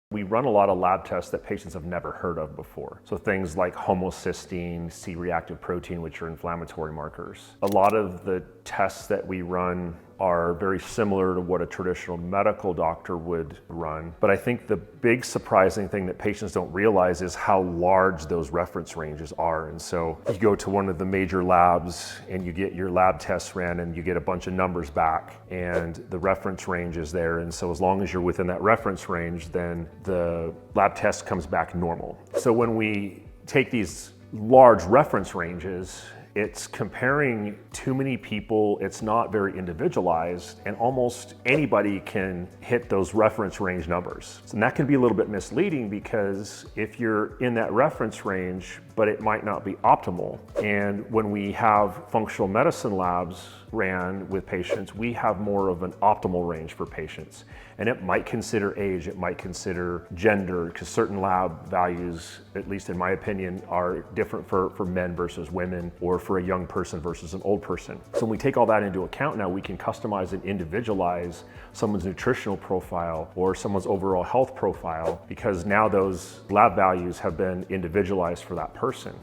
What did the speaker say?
We run a lot of lab tests that patients have never heard of before. So things like homocysteine, C-reactive protein, which are inflammatory markers. A lot of the tests that we run are very similar to what a traditional medical doctor would run. But I think the big surprising thing that patients don't realize is how large those reference ranges are. And so you go to one of the major labs and you get your lab tests ran and you get a bunch of numbers back and the reference range is there. And so as long as you're within that reference range, then the lab test comes back normal. So when we take these large reference ranges, it's comparing too many people, it's not very individualized, and almost anybody can hit those reference range numbers. And that can be a little bit misleading because if you're in that reference range, but it might not be optimal. And when we have functional medicine labs ran with patients, we have more of an optimal range for patients. And it might consider age, it might consider gender, because certain lab values, at least in my opinion, are different for men versus women, or for a young person versus an old person. So when we take all that into account now, we can customize and individualize someone's nutritional profile or someone's overall health profile, because now those lab values have been individualized for that person.